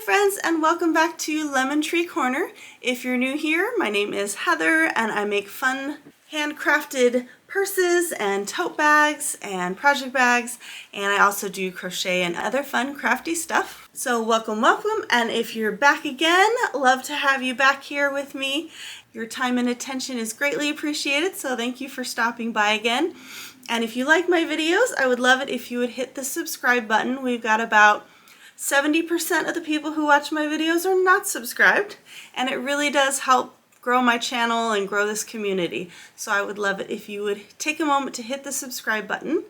friends, and welcome back to Lemon Tree Corner. If you're new here, my name is Heather and I make fun handcrafted purses and tote bags and project bags, and I also do crochet and other fun crafty stuff. So welcome, and if you're back again, love to have you back here with me. Your time and attention is greatly appreciated, so thank you for stopping by again. And if you like my videos, I would love it if you would hit the subscribe button. We've got about 70% of the people who watch my videos are not subscribed, and it really does help grow my channel and grow this community. So I would love it if you would take a moment to hit the subscribe button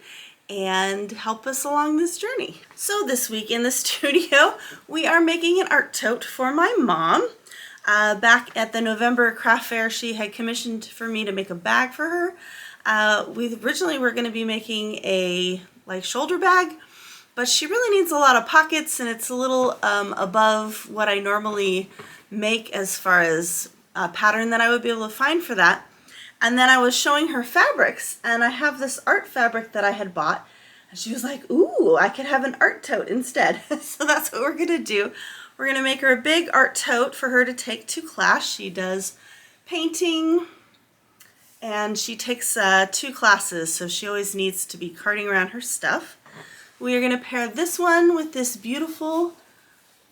and help us along this journey. So this week in the studio, we are making an art tote for my mom. Back at the November craft fair, she had commissioned for me to make a bag for her. We originally were going to be making a shoulder bag, but she really needs a lot of pockets, and it's a little above what I normally make as far as a pattern that I would be able to find for that. And then I was showing her fabrics, and I have this art fabric that I had bought, and she was like, ooh, I could have an art tote instead. So that's what we're gonna do. We're gonna make her a big art tote for her to take to class. She does painting, and she takes 2 classes, so she always needs to be carting around her stuff. We are going to pair this one with this beautiful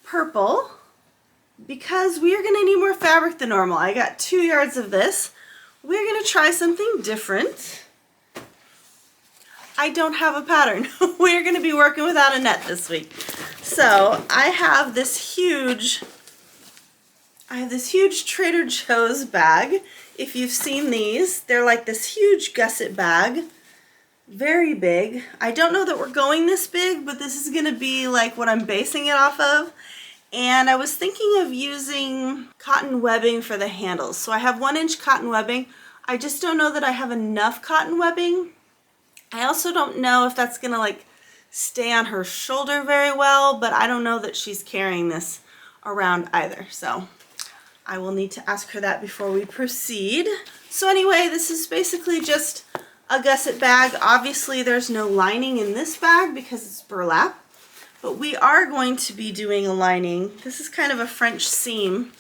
purple because we are going to need more fabric than normal. I got 2 yards of this. We're going to try something different. I don't have a pattern. We're going to be working without a net this week. So I have this huge Trader Joe's bag. If you've seen these, they're like this huge gusset bag. Very big. I don't know that we're going this big, but this is going to be like what I'm basing it off of. And I was thinking of using cotton webbing for the handles. So I have 1-inch cotton webbing. I just don't know that I have enough cotton webbing. I also don't know if that's going to stay on her shoulder very well, but I don't know that she's carrying this around either. So I will need to ask her that before we proceed. So anyway, this is basically just a gusset bag. Obviously there's no lining in this bag because it's burlap, but we are going to be doing a lining. This is kind of a French seam.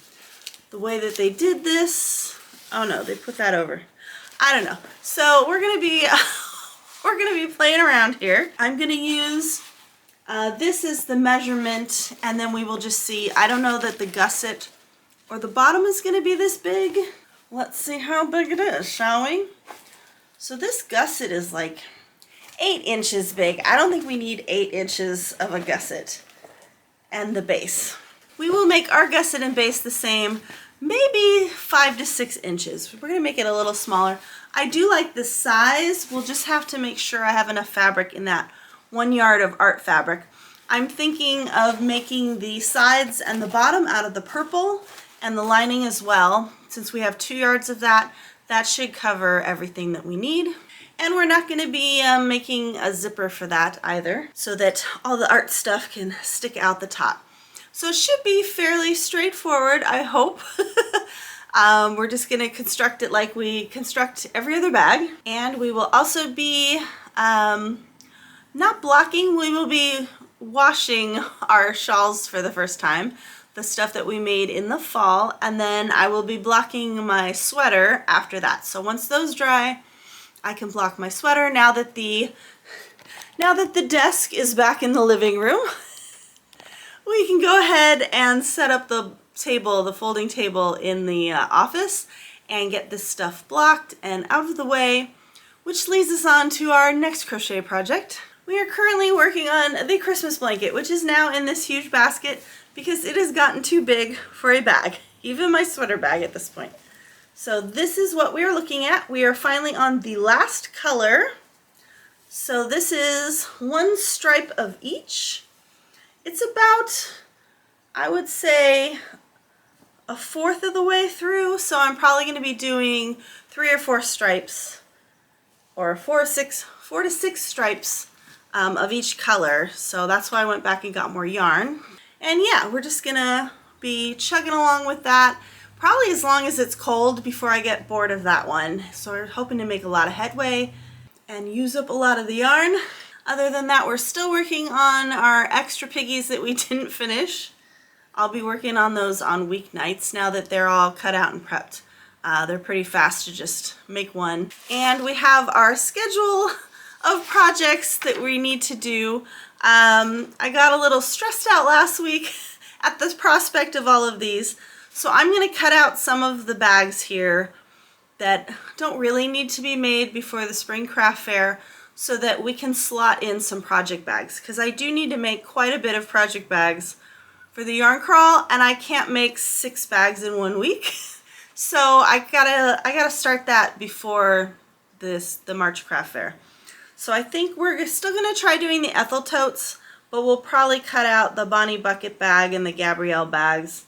The way that they did this, oh no, they put that over. I don't know. So we're gonna be playing around here. I'm gonna use this is the measurement, and then we will just see. I don't know that the gusset or the bottom is gonna be this big. Let's see how big it is, shall we? So this gusset is like 8 inches big. I don't think we need 8 inches of a gusset and the base. We will make our gusset and base the same, maybe 5 to 6 inches. We're going to make it a little smaller. I do like the size. We'll just have to make sure I have enough fabric in that 1 yard of art fabric. I'm thinking of making the sides and the bottom out of the purple and the lining as well. Since we have 2 yards of that, that should cover everything that we need. And we're not going to be making a zipper for that either, so that all the art stuff can stick out the top. So it should be fairly straightforward, I hope. We're just going to construct it like we construct every other bag. And we will also be not blocking, we will be washing our shawls for the first time. The stuff that we made in the fall, and then I will be blocking my sweater after that. So once those dry, I can block my sweater. Now that the desk is back in the living room, we can go ahead and set up the table, the folding table in the office, and get this stuff blocked and out of the way, which leads us on to our next crochet project. We are currently working on the Christmas blanket, which is now in this huge basket because it has gotten too big for a bag, even my sweater bag at this point. So this is what we are looking at. We are finally on the last color. So this is 1 stripe of each. It's about, I would say, 1/4 of the way through. So I'm probably going to be doing 3 or 4 stripes, or 4 to 6 stripes of each color. So that's why I went back and got more yarn. And yeah, we're just gonna be chugging along with that, probably as long as it's cold before I get bored of that one. So we're hoping to make a lot of headway and use up a lot of the yarn. Other than that, we're still working on our extra piggies that we didn't finish. I'll be working on those on weeknights now that they're all cut out and prepped. They're pretty fast to just make one. And we have our schedule of projects that we need to do. I got a little stressed out last week at the prospect of all of these. So I'm going to cut out some of the bags here that don't really need to be made before the spring craft fair so that we can slot in some project bags, because I do need to make quite a bit of project bags for the yarn crawl, and I can't make 6 bags in 1 week. So I gotta start that before the March craft fair. So I think we're still gonna try doing the Ethel totes, but we'll probably cut out the Bonnie bucket bag and the Gabrielle bags,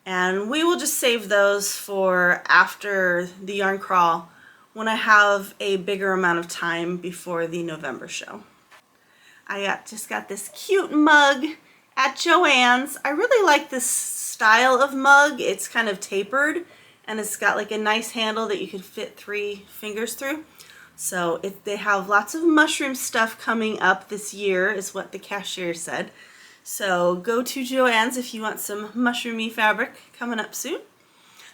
and we will just save those for after the yarn crawl when I have a bigger amount of time before the November show. I just got this cute mug at Joann's. I really like this style of mug. It's kind of tapered and it's got like a nice handle that you can fit 3 fingers through. So they have lots of mushroom stuff coming up this year is what the cashier said. So go to Joann's if you want some mushroomy fabric coming up soon.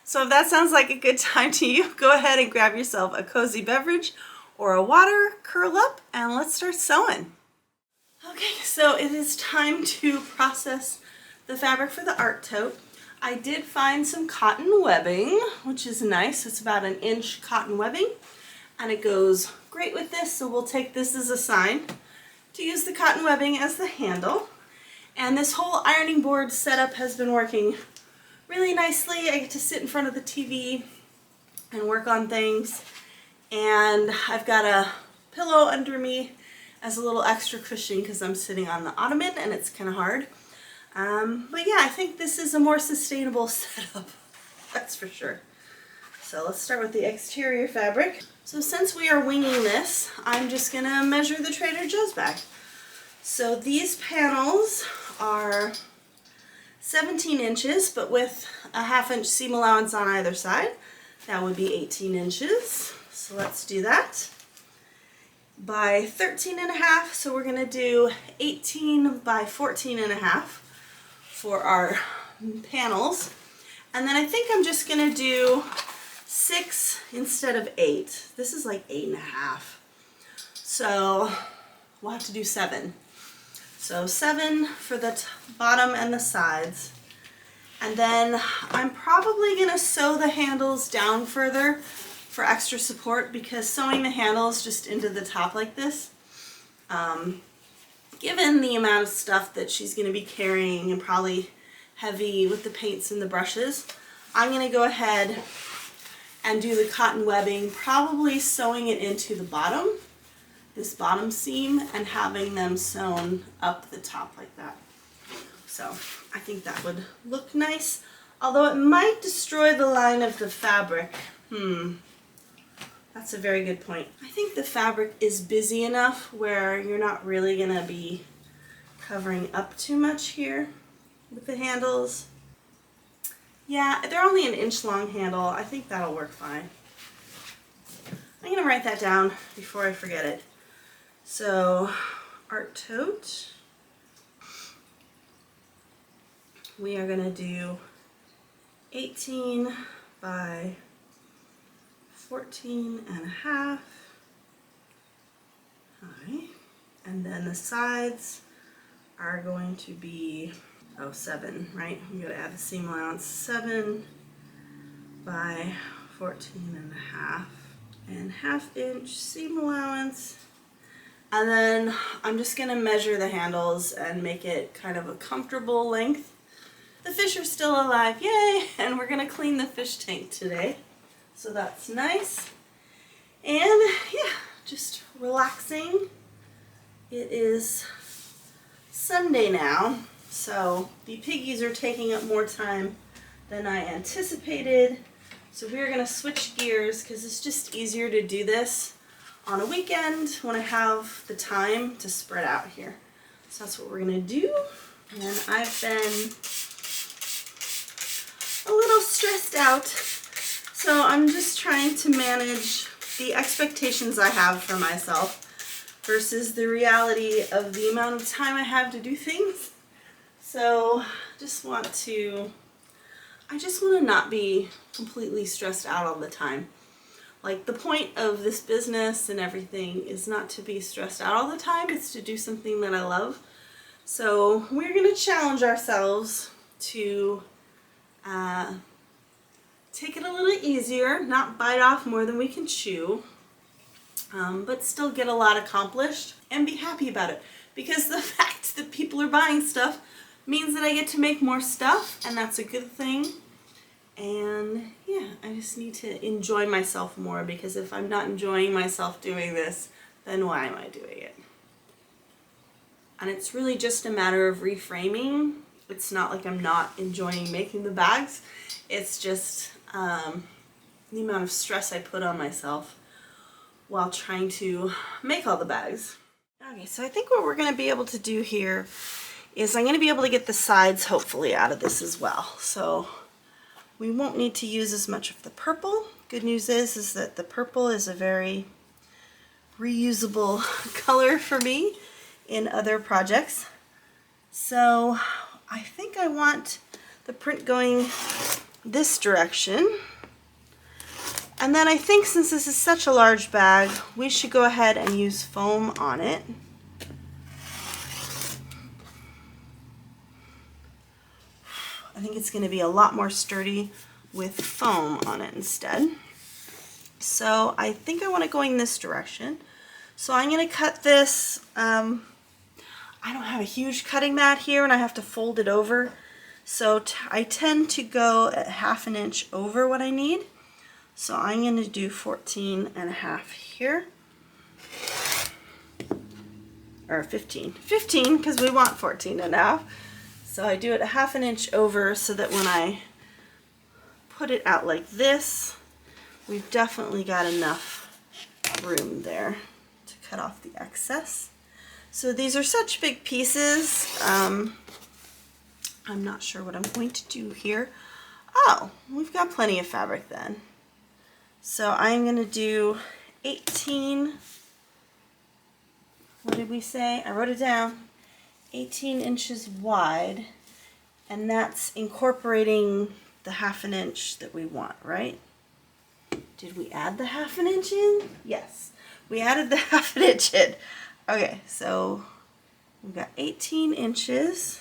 So if that sounds like a good time to you, go ahead and grab yourself a cozy beverage or a water, curl up, and let's start sewing. Okay, so it is time to process the fabric for the art tote. I did find some cotton webbing, which is nice. It's about 1 inch cotton webbing, and it goes great with this, so we'll take this as a sign to use the cotton webbing as the handle. And this whole ironing board setup has been working really nicely. I get to sit in front of the TV and work on things, and I've got a pillow under me as a little extra cushion because I'm sitting on the ottoman and it's kind of hard. But yeah, I think this is a more sustainable setup, that's for sure. So let's start with the exterior fabric. So since we are winging this, I'm just gonna measure the Trader Joe's bag. So these panels are 17 inches, but with a 1/2 inch seam allowance on either side. That would be 18 inches. So let's do that. By 13.5, so we're gonna do 18 by 14.5 for our panels. And then I think I'm just gonna do 6 instead of 8. This is like 8.5. So we'll have to do 7. So 7 for the bottom and the sides. And then I'm probably going to sew the handles down further for extra support, because sewing the handles just into the top like this, given the amount of stuff that she's going to be carrying and probably heavy with the paints and the brushes, I'm going to go ahead and do the cotton webbing, probably sewing it into the bottom, this bottom seam, and having them sewn up the top like that. So I think that would look nice, although it might destroy the line of the fabric. That's a very good point. I think the fabric is busy enough where you're not really going to be covering up too much here with the handles. Yeah, they're only 1 inch long handle. I think that'll work fine. I'm going to write that down before I forget it. So, art tote, we are going to do 18 by 14.5. Alright, and then the sides are going to be 7, right? We got to add the seam allowance. 7 by 14.5 and 1/2 inch seam allowance. And then I'm just going to measure the handles and make it kind of a comfortable length. The fish are still alive, yay! And we're going to clean the fish tank today. So that's nice. And yeah, just relaxing. It is Sunday now, so the piggies are taking up more time than I anticipated. So we're going to switch gears because it's just easier to do this on a weekend when I have the time to spread out here. So that's what we're going to do. And I've been a little stressed out, so I'm just trying to manage the expectations I have for myself versus the reality of the amount of time I have to do things. So just want to not be completely stressed out all the time. Like, the point of this business and everything is not to be stressed out all the time, it's to do something that I love. So we're going to challenge ourselves to take it a little easier, not bite off more than we can chew, but still get a lot accomplished and be happy about it. Because the fact that people are buying stuff means that I get to make more stuff, and that's a good thing. And yeah, I just need to enjoy myself more, because if I'm not enjoying myself doing this, then why am I doing it? And it's really just a matter of reframing. It's not like I'm not enjoying making the bags. It's just the amount of stress I put on myself while trying to make all the bags. Okay, so I think what we're going to be able to do here is I'm going to be able to get the sides hopefully out of this as well. So we won't need to use as much of the purple. Good news is that the purple is a very reusable color for me in other projects. So I think I want the print going this direction. And then I think since this is such a large bag, we should go ahead and use foam on it. I think it's going to be a lot more sturdy with foam on it instead. So I think I want it going this direction. So I'm going to cut this. I don't have a huge cutting mat here and I have to fold it over. So I tend to go at 1/2 inch over what I need. So I'm going to do 14.5 here. Or 15. 15 because we want 14.5. So I do it 1/2 inch over so that when I put it out like this, we've definitely got enough room there to cut off the excess. So these are such big pieces. I'm not sure what I'm going to do here. Oh, we've got plenty of fabric then. So I'm going to do 18, what did we say? I wrote it down. 18 inches wide, and that's incorporating the 1/2 inch that we want, right? Did we add the 1/2 inch in? Yes, we added the 1/2 inch in. Okay, so we've got 18 inches.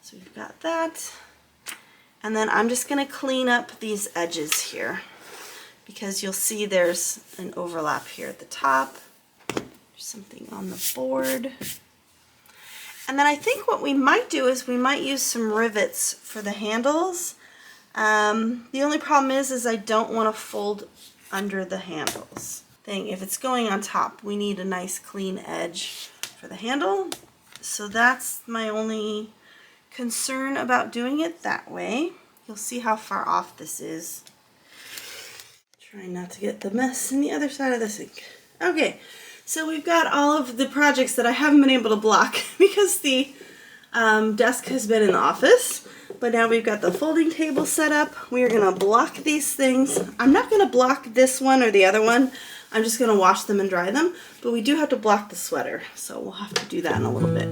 So we've got that. And then I'm just going to clean up these edges here because you'll see there's an overlap here at the top. There's something on the board. And then I think what we might do is we might use some rivets for the handles. The only problem is I don't want to fold under the handles. If it's going on top, we need a nice clean edge for the handle. So that's my only concern about doing it that way. You'll see how far off this is. Trying not to get the mess in the other side of the sink. Okay, so we've got all of the projects that I haven't been able to block because the desk has been in the office. But now we've got the folding table set up. We are going to block these things. I'm not going to block this one or the other one. I'm just going to wash them and dry them. But we do have to block the sweater, so we'll have to do that in a little bit.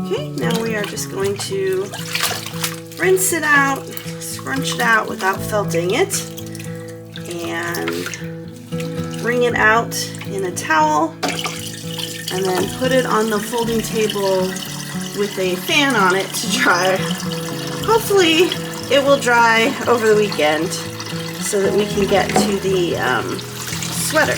Okay, now we are just going to rinse it out, scrunch it out without felting it, and wring it out in a towel, and then put it on the folding table with a fan on it to dry. Hopefully it will dry over the weekend so that we can get to the sweater.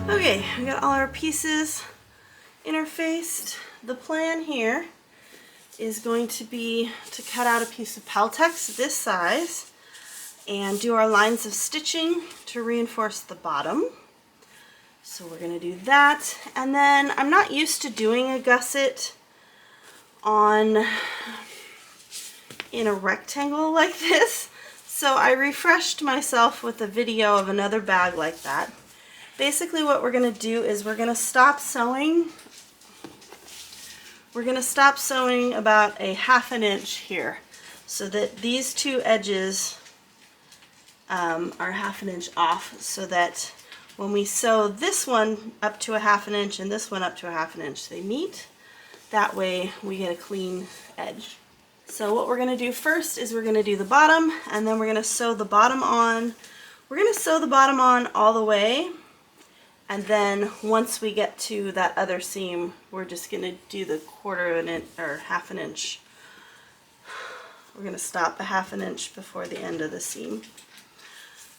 Okay, we got all our pieces interfaced. The plan here is going to be to cut out a piece of Peltex this size and do our lines of stitching to reinforce the bottom. So we're going to do that, and then I'm not used to doing a gusset in a rectangle like this, So I refreshed myself with a video of another bag like that. Basically what we're going to do is we're going to stop sewing. We're going to stop sewing about a 1/2 inch here so that these two edges are 1/2 inch off, so that when we sew this one up to a 1/2 inch and this one up to a 1/2 inch, they meet. That way we get a clean edge. So what we're going to do first is we're going to do the bottom, and then we're going to sew the bottom on. We're going to sew the bottom on all the way, and then once we get to that other seam, we're just going to do the 1/4 inch or 1/2 inch. We're going to stop a 1/2 inch before the end of the seam.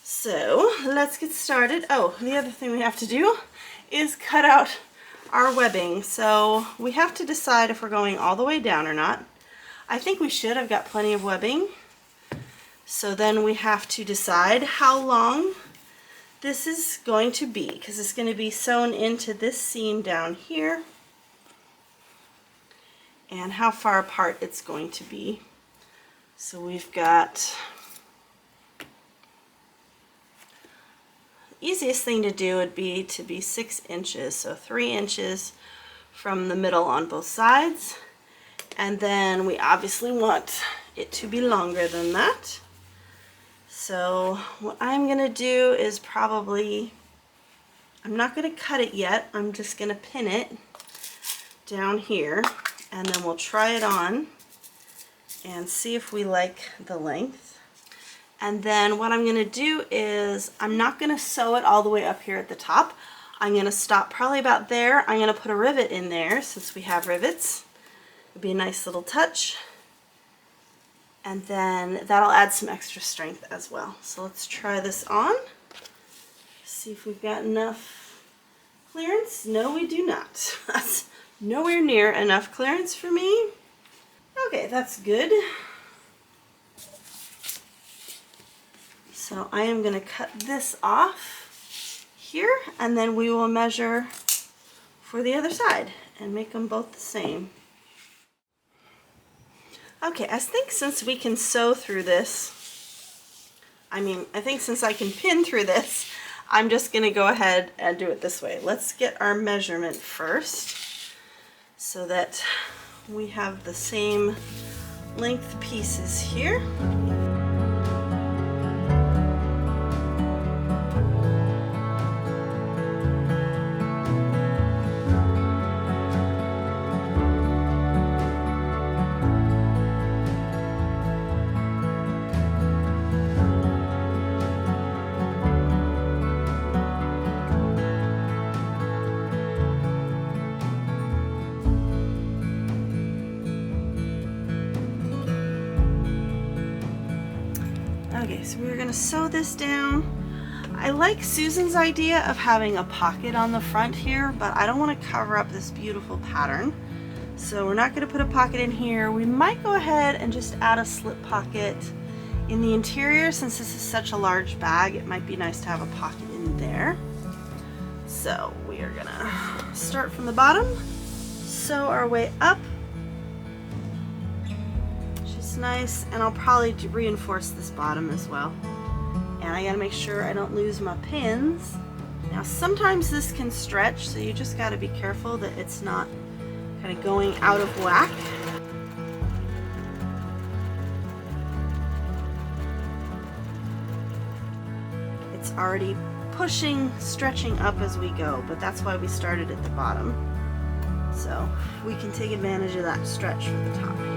So let's get started. Oh, the other thing we have to do is cut out our webbing. So we have to decide if we're going all the way down or not. I think we should. I've got plenty of webbing. So then we have to decide how long this is going to be, because it's going to be sewn into this seam down here, and how far apart it's going to be. So we've got, the easiest thing to do would be to be 6 inches, so 3 inches from the middle on both sides. And then we obviously want it to be longer than that. So what I'm going to do is probably, I'm not going to cut it yet, I'm just going to pin it down here, and then we'll try it on and see if we like the length. And then what I'm going to do is, I'm not going to sew it all the way up here at the top. I'm going to stop probably about there. I'm going to put a rivet in there since we have rivets. It'd be a nice little touch, and then that'll add some extra strength as well. So let's try this on, see if we've got enough clearance. No, we do not. That's nowhere near enough clearance for me. Okay, that's good. So I am going to cut this off here, and then we will measure for the other side and make them both the same. Okay, I think since we can sew through this, I think since I can pin through this, I'm just going to go ahead and do it this way. Let's get our measurement first so that we have the same length pieces here. Okay, so we're going to sew this down. I like Susan's idea of having a pocket on the front here, but I don't want to cover up this beautiful pattern. So we're not going to put a pocket in here. We might go ahead and just add a slip pocket in the interior. Since this is such a large bag, it might be nice to have a pocket in there. So we are going to start from the bottom, sew our way up. Nice, and I'll probably reinforce this bottom as well. And I gotta make sure I don't lose my pins. Now sometimes this can stretch, so you just gotta be careful that it's not kind of going out of whack. It's already pushing, stretching up as we go, but that's why we started at the bottom. So we can take advantage of that stretch from the top here.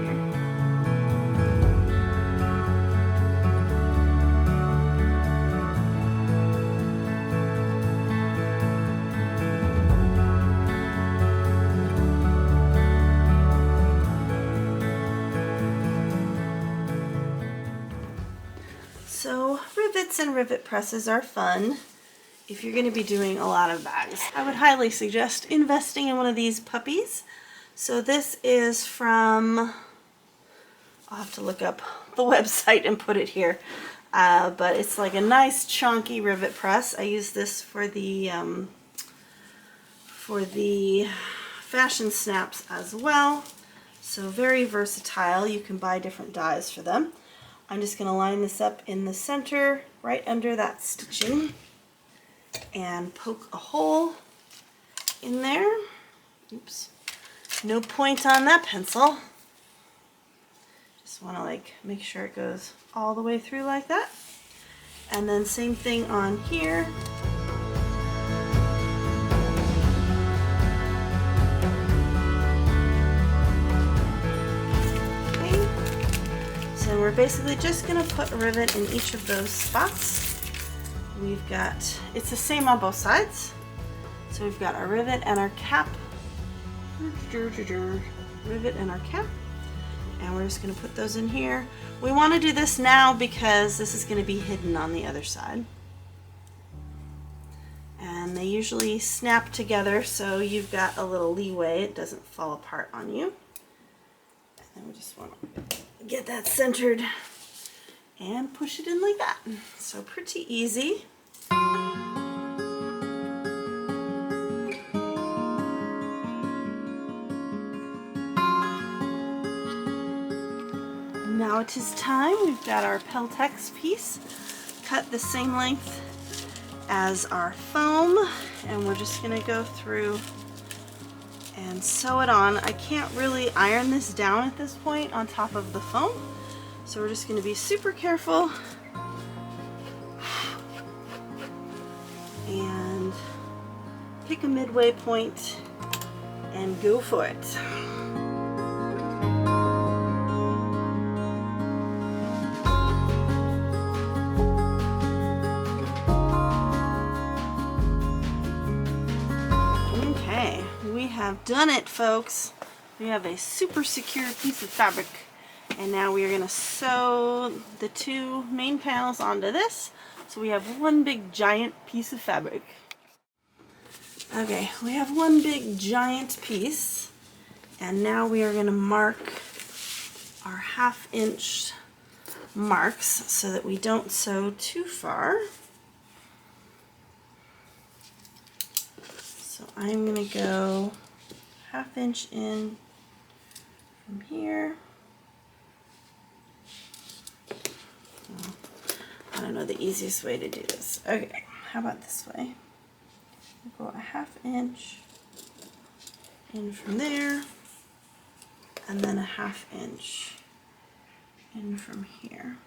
So rivets and rivet presses are fun if you're going to be doing a lot of bags. I would highly suggest investing in one of these puppies. So this is from, I'll have to look up the website and put it here, but it's like a nice chunky rivet press. I use this for the fashion snaps as well. So very versatile. You can buy different dies for them. I'm just going to line this up in the center right under that stitching and poke a hole in there. Oops, no point on that pencil. Just want to like make sure it goes all the way through like that. And then same thing on here. And we're basically just going to put a rivet in each of those spots. We've got, it's the same on both sides. So we've got our rivet and our cap. Rivet and our cap. And we're just going to put those in here. We want to do this now because this is going to be hidden on the other side. And they usually snap together, so you've got a little leeway. It doesn't fall apart on you. And then we just want to get that centered and push it in like that. So pretty easy. Now it is time. We've got our Peltex piece cut the same length as our foam, and we're just going to go through and sew it on. I can't really iron this down at this point on top of the foam, so we're just going to be super careful and pick a midway point and go for it. We have done it, folks. We have a super secure piece of fabric, and now we are going to sew the two main panels onto this, so we have one big giant piece of fabric. Okay, we have one big giant piece, and now we are going to mark our 1/2 inch marks so that we don't sew too far. So I'm going to go 1/2 inch in from here. Oh, I don't know the easiest way to do this. Okay, how about this way? We'll go 1/2 inch in from there, and then 1/2 inch in from here.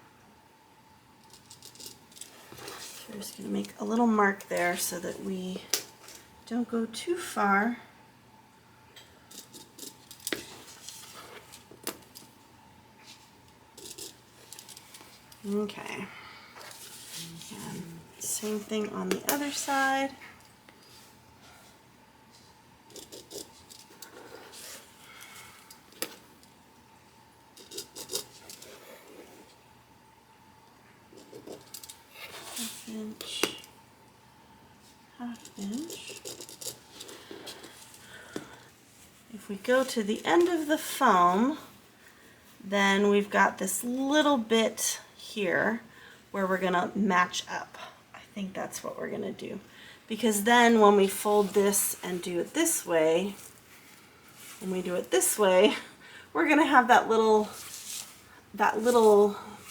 So we're just going to make a little mark there so that we don't go too far. Okay. And same thing on the other side. Half inch. If we go to the end of the foam, then we've got this little bit here where we're going to match up. I think that's what we're going to do, because then when we fold this and do it this way, we're going to have that little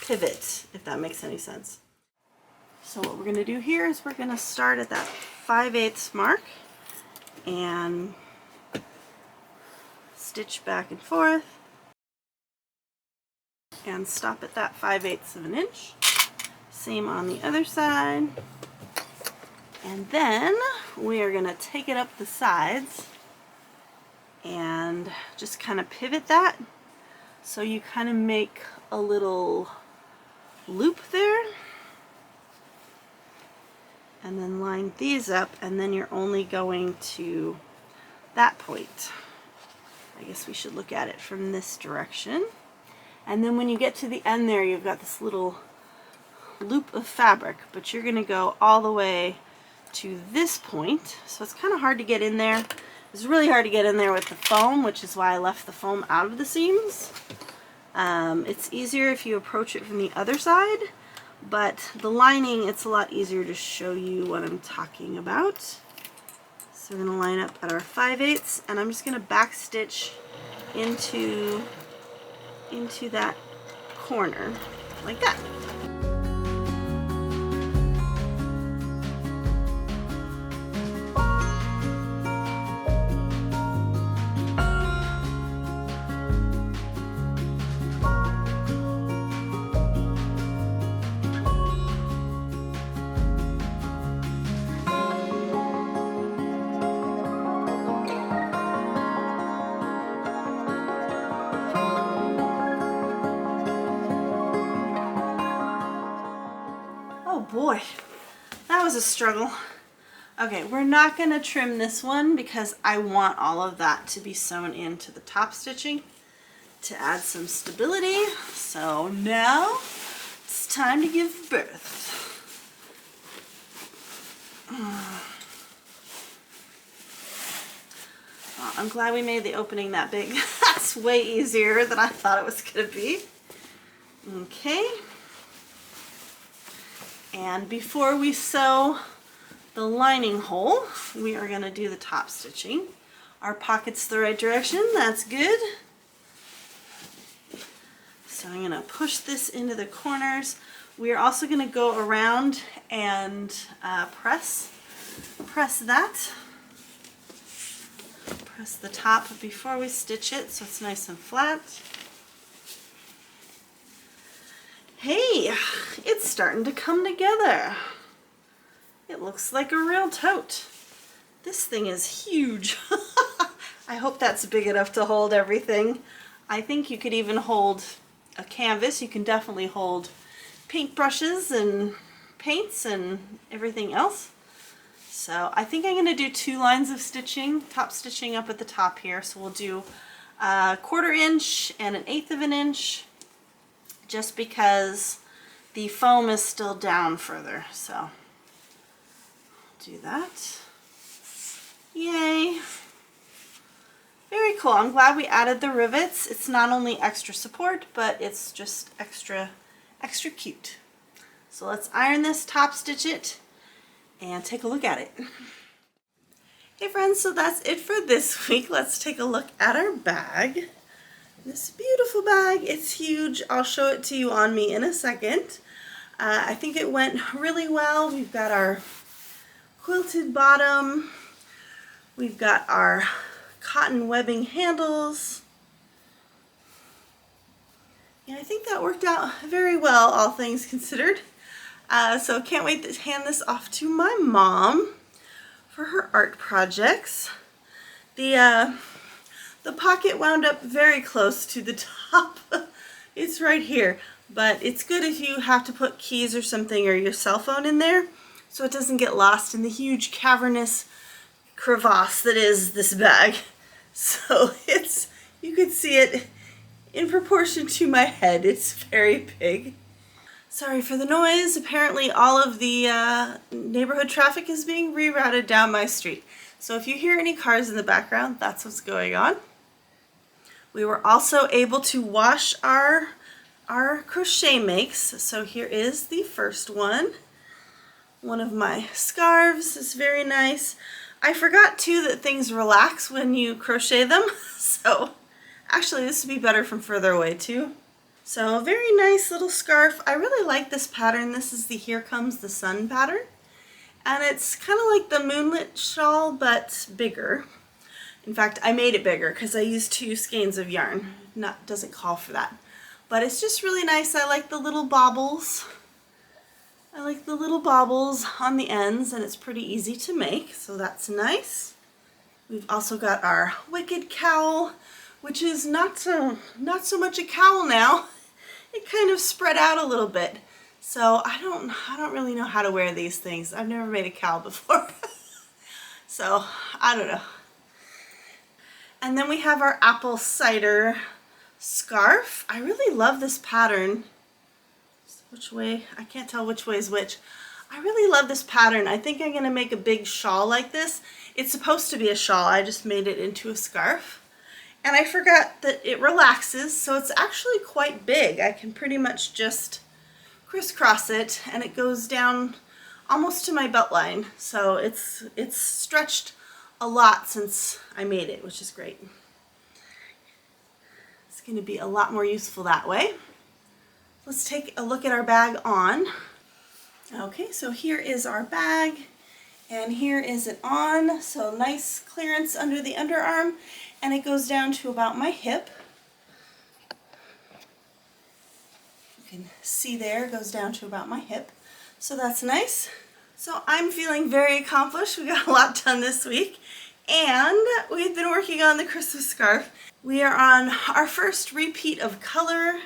pivot, if that makes any sense. So what we're going to do here is we're going to start at that 5/8 mark and stitch back and forth and stop at that 5/8 of an inch. Same on the other side. And then we are going to take it up the sides and just kind of pivot that so you kind of make a little loop there. And then line these up, and then you're only going to that point. I guess we should look at it from this direction. And then when you get to the end there, you've got this little loop of fabric, but you're going to go all the way to this point. So it's kind of hard to get in there. It's really hard to get in there with the foam, which is why I left the foam out of the seams. It's easier if you approach it from the other side, but the lining, it's a lot easier to show you what I'm talking about. So we're going to line up at our 5/8, and I'm just going to back stitch into that corner like that. Oh boy, that was a struggle. Okay, we're not going to trim this one because I want all of that to be sewn into the top stitching to add some stability. So now it's time to give birth. Well, I'm glad we made the opening that big. That's way easier than I thought it was going to be. Okay. And before we sew the lining hole, we are going to do the top stitching. Our pocket's the right direction, that's good. So I'm going to push this into the corners. We are also going to go around and press that. Press the top before we stitch it so it's nice and flat. Hey, it's starting to come together. It looks like a real tote. This thing is huge. I hope that's big enough to hold everything. I think you could even hold a canvas. You can definitely hold paintbrushes and paints and everything else. So I think I'm going to do 2 lines of stitching, top stitching up at the top here. So we'll do a 1/4 inch and 1/8 of an inch, just because the foam is still down further. So do that. Yay. Very cool. I'm glad we added the rivets. It's not only extra support, but it's just extra cute. So let's iron this, top stitch it, and take a look at it. Hey friends, so that's it for this week. Let's take a look at our bag. This beautiful bag, it's huge. I'll show it to you on me in a second. I think it went really well. We've got our quilted bottom. We've got our cotton webbing handles. Yeah, I think that worked out very well, all things considered. So can't wait to hand this off to my mom for her art projects. The pocket wound up very close to the top. It's right here, but it's good if you have to put keys or something or your cell phone in there so it doesn't get lost in the huge cavernous crevasse that is this bag. So you could see it in proportion to my head. It's very big. Sorry for the noise. Apparently all of the neighborhood traffic is being rerouted down my street. So if you hear any cars in the background, that's what's going on. We were also able to wash our crochet makes. So here is the first one. One of my scarves is very nice. I forgot too that things relax when you crochet them. So actually this would be better from further away too. So a very nice little scarf. I really like this pattern. This is the Here Comes the Sun pattern. And it's kind of like the moonlit shawl, but bigger. In fact, I made it bigger because I used 2 skeins of yarn. Doesn't call for that. But it's just really nice. I like the little baubles. I like the little baubles on the ends, and it's pretty easy to make, so that's nice. We've also got our Wicked cowl, which is not so much a cowl now. It kind of spread out a little bit. So I don't really know how to wear these things. I've never made a cowl before. So I don't know. And then we have our apple cider scarf. I really love this pattern. Which way? I can't tell which way is which. I really love this pattern. I think I'm going to make a big shawl like this. It's supposed to be a shawl. I just made it into a scarf. And I forgot that it relaxes, so it's actually quite big. I can pretty much just crisscross it, and it goes down almost to my belt line. So it's stretched a lot since I made it, which is great. It's going to be a lot more useful that way. let's take a look at our bag on. Okay, so here is our bag, and here is it on. So nice clearance under the underarm, and it goes down to about my hip. You can see there, it goes down to about my hip. So that's nice. So I'm feeling very accomplished. We got a lot done this week, and we've been working on the Christmas scarf. We are on our first repeat of color.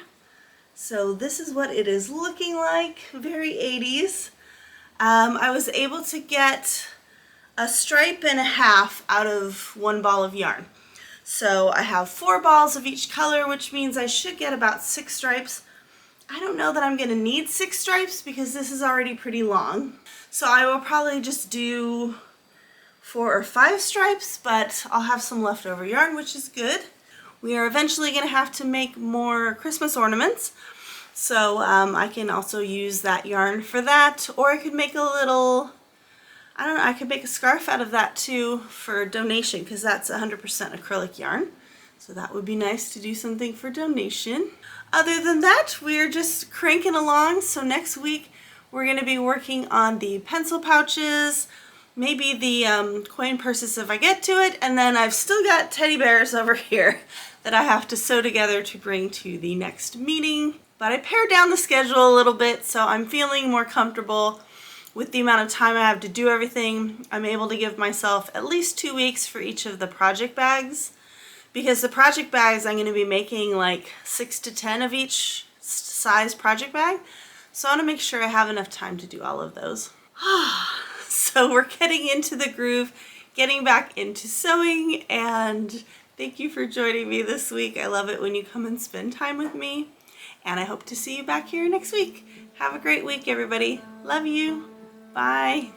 So this is what it is looking like, very 80s. I was able to get a stripe and a half out of one ball of yarn. So I have 4 balls of each color, which means I should get about 6 stripes. I don't know that I'm going to need 6 stripes because this is already pretty long. So I will probably just do 4 or 5 stripes, but I'll have some leftover yarn, which is good. We are eventually going to have to make more Christmas ornaments, so I can also use that yarn for that, or I could make a little, I don't know, I could make a scarf out of that too for donation, because that's 100% acrylic yarn, so that would be nice to do something for donation. Other than that, we're just cranking along, so next week we're going to be working on the pencil pouches, maybe the coin purses if I get to it, and then I've still got teddy bears over here that I have to sew together to bring to the next meeting. But I pared down the schedule a little bit, so I'm feeling more comfortable with the amount of time I have to do everything. I'm able to give myself at least 2 weeks for each of the project bags, because the project bags I'm going to be making like 6 to 10 of each size project bag, so I want to make sure I have enough time to do all of those. So we're getting into the groove, getting back into sewing, and thank you for joining me this week. I love it when you come and spend time with me, and I hope to see you back here next week. Have a great week, everybody. Love you. Bye.